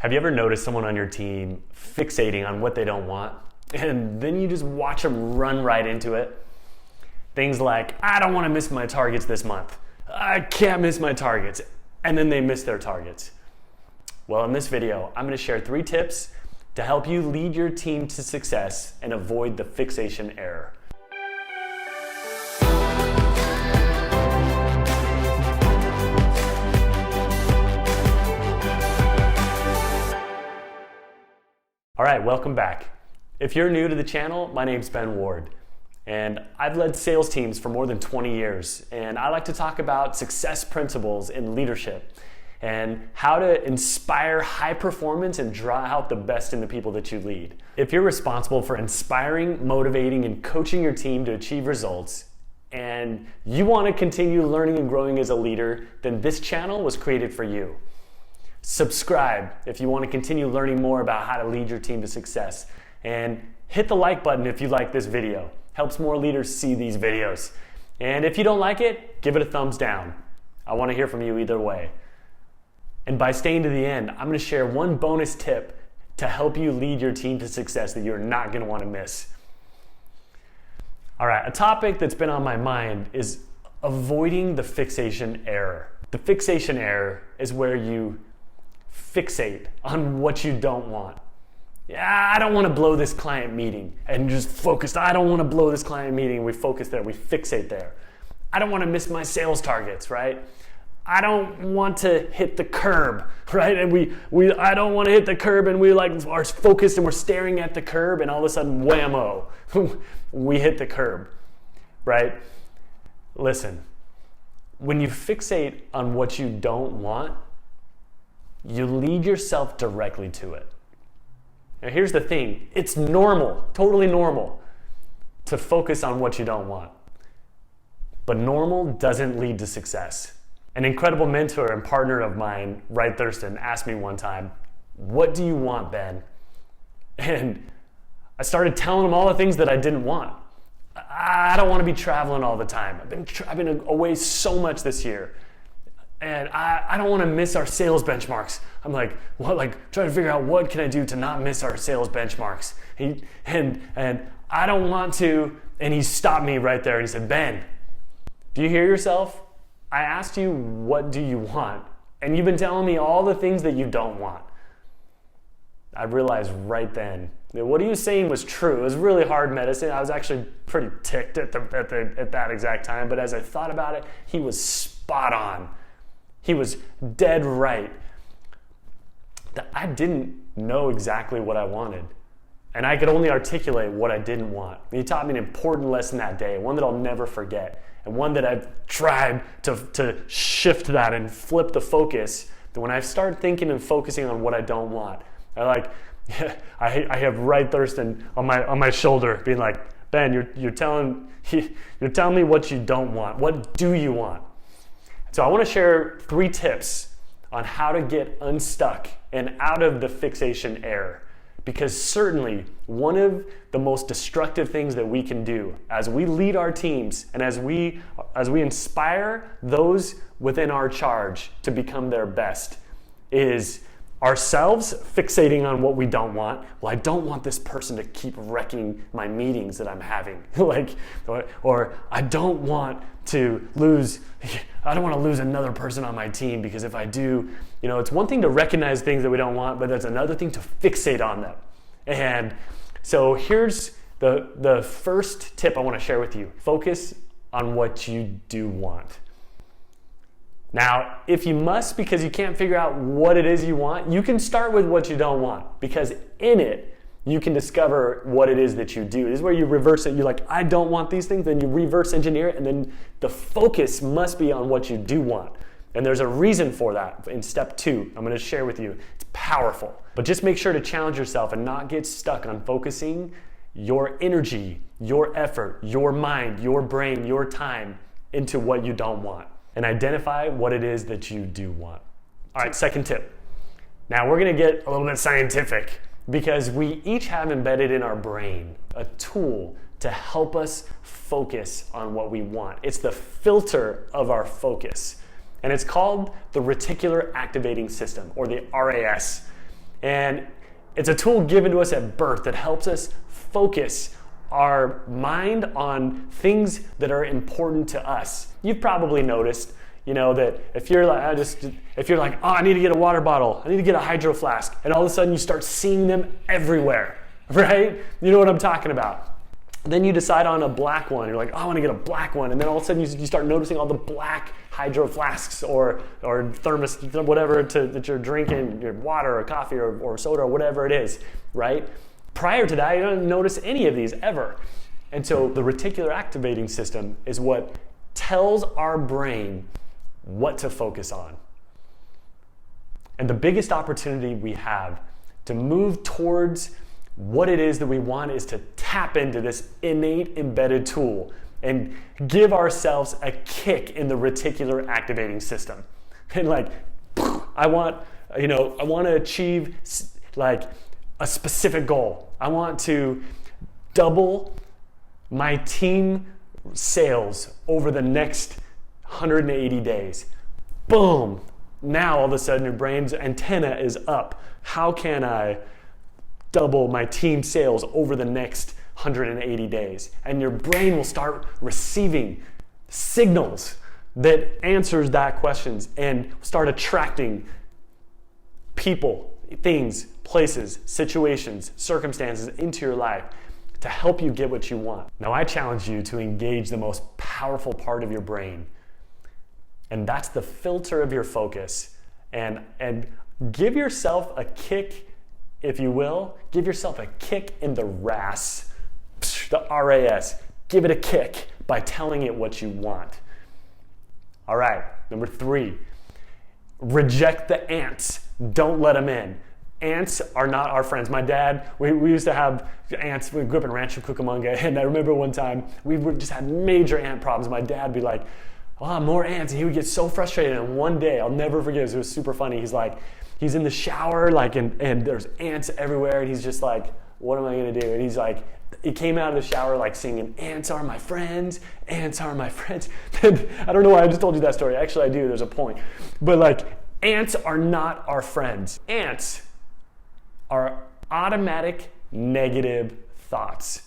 Have you ever noticed someone on your team fixating on what they don't want, and then you just watch them run right into it? Things like, I don't want to miss my targets this month. I can't miss my targets. And then they miss their targets. Well, in this video, I'm going to share 3 tips to help you lead your team to success and avoid the fixation error. All right, welcome back. If you're new to the channel, my name's Ben Ward, and I've led sales teams for more than 20 years, and I like to talk about success principles in leadership and how to inspire high performance and draw out the best in the people that you lead. If you're responsible for inspiring, motivating, and coaching your team to achieve results, and you want to continue learning and growing as a leader, then this channel was created for you. Subscribe if you want to continue learning more about how to lead your team to success. And hit the like button if you like this video. Helps more leaders see these videos. And if you don't like it, give it a thumbs down. I want to hear from you either way. And by staying to the end, I'm going to share one bonus tip to help you lead your team to success that you're not going to want to miss. All right, a topic that's been on my mind is avoiding the fixation error. The fixation error is where you fixate on what you don't want. Yeah, I don't want to blow this client meeting, and just focused. I don't want to blow this client meeting. We focus there. We fixate there. I don't want to miss my sales targets, right? I don't want to hit the curb, right? And I don't want to hit the curb, and we are focused and we're staring at the curb, and all of a sudden, whammo, we hit the curb, right? Listen, when you fixate on what you don't want, you lead yourself directly to it. Now here's the thing, it's normal, totally normal, to focus on what you don't want. But normal doesn't lead to success. An incredible mentor and partner of mine, Wright Thurston, asked me one time, "What do you want, Ben?" And I started telling him all the things that I didn't want. I don't want to be traveling all the time. I've been away so much this year. And I don't want to miss our sales benchmarks. I'm like, what? Trying to figure out what can I do to not miss our sales benchmarks. And I don't want to. And he stopped me right there and he said, "Ben, do you hear yourself? I asked you, what do you want? And you've been telling me all the things that you don't want." I realized right then that what he was saying was true. It was really hard medicine. I was actually pretty ticked at that exact time. But as I thought about it, he was spot on. He was dead right. That I didn't know exactly what I wanted. And I could only articulate what I didn't want. And he taught me an important lesson that day, one that I'll never forget, and one that I've tried to shift that and flip the focus. That when I start thinking and focusing on what I don't want, I have Wright Thurston on my shoulder being like, "Ben, you're telling me what you don't want. What do you want?" So I want to share 3 tips on how to get unstuck and out of the fixation error. Because certainly one of the most destructive things that we can do as we lead our teams and as we inspire those within our charge to become their best is ourselves fixating on what we don't want. Well, I don't want this person to keep wrecking my meetings that I'm having. or I don't want to lose another person on my team, because if I do, it's one thing to recognize things that we don't want, but that's another thing to fixate on them. And so here's the first tip I want to share with you. Focus on what you do want. Now, if you must, because you can't figure out what it is you want, you can start with what you don't want, because in it, you can discover what it is that you do. This is where you reverse it. You're like, I don't want these things. Then you reverse engineer it, and then the focus must be on what you do want. And there's a reason for that in step 2. I'm going to share with you. It's powerful. But just make sure to challenge yourself and not get stuck on focusing your energy, your effort, your mind, your brain, your time into what you don't want. And identify what it is that you do want. All right, second tip. Now we're going to get a little bit scientific, because we each have embedded in our brain a tool to help us focus on what we want. It's the filter of our focus. And it's called the reticular activating system, or the RAS. And it's a tool given to us at birth that helps us focus our mind on things that are important to us. You've probably noticed, that if you're like, oh, I need to get a water bottle, I need to get a hydro flask, and all of a sudden you start seeing them everywhere, right? You know what I'm talking about. Then you decide on a black one. You're like, oh, I want to get a black one. And then all of a sudden you start noticing all the black hydro flasks or thermos, whatever that you're drinking, your water or coffee or soda or whatever it is, right? Prior to that, you don't notice any of these ever. And so the reticular activating system is what tells our brain what to focus on. And the biggest opportunity we have to move towards what it is that we want is to tap into this innate embedded tool and give ourselves a kick in the reticular activating system. And I want to achieve like a specific goal. I want to double my team sales over the next 180 days. Boom! Now all of a sudden your brain's antenna is up. How can I double my team sales over the next 180 days? And your brain will start receiving signals that answers that questions and start attracting people, things, places, situations, circumstances into your life to help you get what you want. Now I challenge you to engage the most powerful part of your brain, and that's the filter of your focus, and give yourself a kick, if you will. Give yourself a kick in the RAS, the RAS. Give it a kick by telling it what you want. All right, number 3, reject the ants. Don't let them in. Ants are not our friends. My dad, we used to have ants. We grew up in Rancho Cucamonga, and I remember one time we just had major ant problems. My dad would be like, oh, more ants, and he would get so frustrated. And one day, I'll never forget this, it was super funny. He's in the shower, and there's ants everywhere, and he's just like, what am I gonna do? And he's like, he came out of the shower singing, ants are my friends, ants are my friends. And I don't know why I just told you that story. Actually, I do, there's a point. But ants are not our friends. Ants are automatic negative thoughts.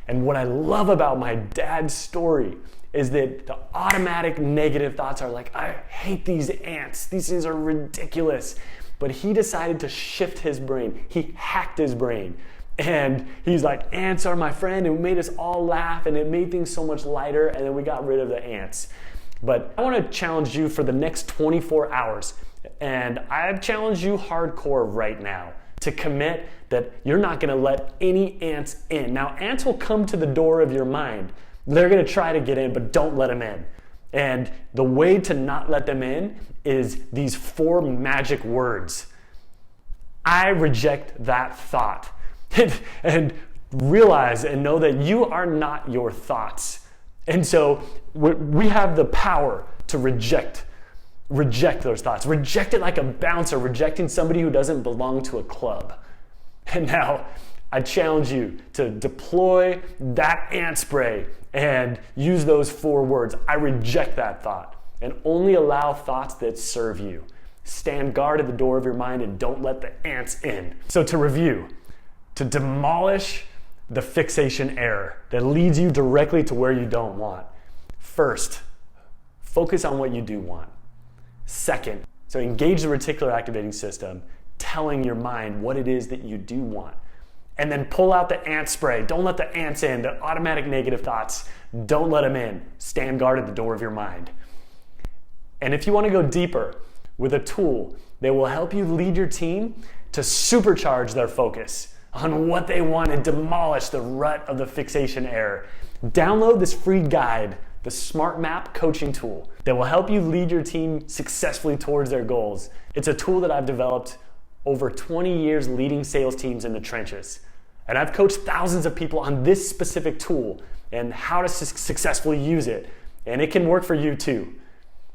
And what I love about my dad's story is that the automatic negative thoughts are like, I hate these ants. These things are ridiculous. But he decided to shift his brain. He hacked his brain. And he's like, ants are my friend. And it made us all laugh, and it made things so much lighter, and then we got rid of the ants. But I want to challenge you for the next 24 hours. And I've challenged you hardcore right now to commit that you're not going to let any ants in. Now, ants will come to the door of your mind. They're going to try to get in, but don't let them in. And the way to not let them in is these 4 magic words. I reject that thought. And realize and know that you are not your thoughts. And so we have the power to reject those thoughts. Reject it like a bouncer rejecting somebody who doesn't belong to a club. And now I challenge you to deploy that ant spray and use those 4 words. I reject that thought, and only allow thoughts that serve you. Stand guard at the door of your mind and don't let the ants in. So to review, to demolish the fixation error that leads you directly to where you don't want. First, focus on what you do want. Second, so engage the reticular activating system, telling your mind what it is that you do want. And then pull out the ant spray. Don't let the ants in, the automatic negative thoughts. Don't let them in. Stand guard at the door of your mind. And if you want to go deeper with a tool that will help you lead your team to supercharge their focus on what they want and demolish the rut of the fixation error, download this free guide, the Smart Map coaching tool, that will help you lead your team successfully towards their goals. It's a tool that I've developed over 20 years leading sales teams in the trenches. And I've coached thousands of people on this specific tool and how to successfully use it. And it can work for you too.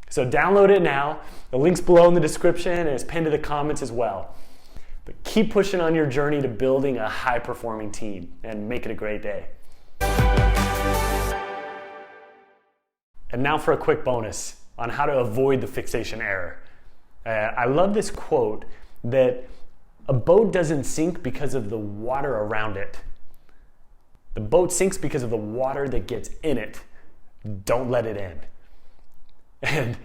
So download it now. The link's below in the description, and it's pinned to the comments as well. But keep pushing on your journey to building a high-performing team, and make it a great day. And now for a quick bonus on how to avoid the fixation error. I love this quote that A boat doesn't sink because of the water around it. The boat sinks because of the water that gets in it. Don't let it in. And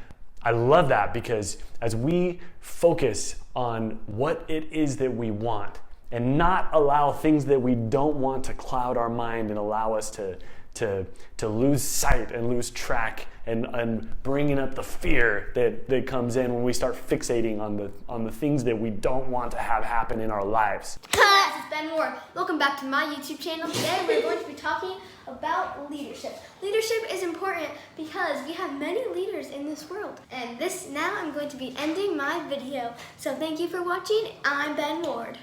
I love that, because as we focus on what it is that we want and not allow things that we don't want to cloud our mind and allow us to lose sight and lose track and bringing up the fear that comes in when we start fixating on the things that we don't want to have happen in our lives. Hi, this is Ben Ward. Welcome back to my YouTube channel. Today we're going to be talking about leadership. Leadership is important because we have many leaders in this world. And now I'm going to be ending my video. So thank you for watching. I'm Ben Ward.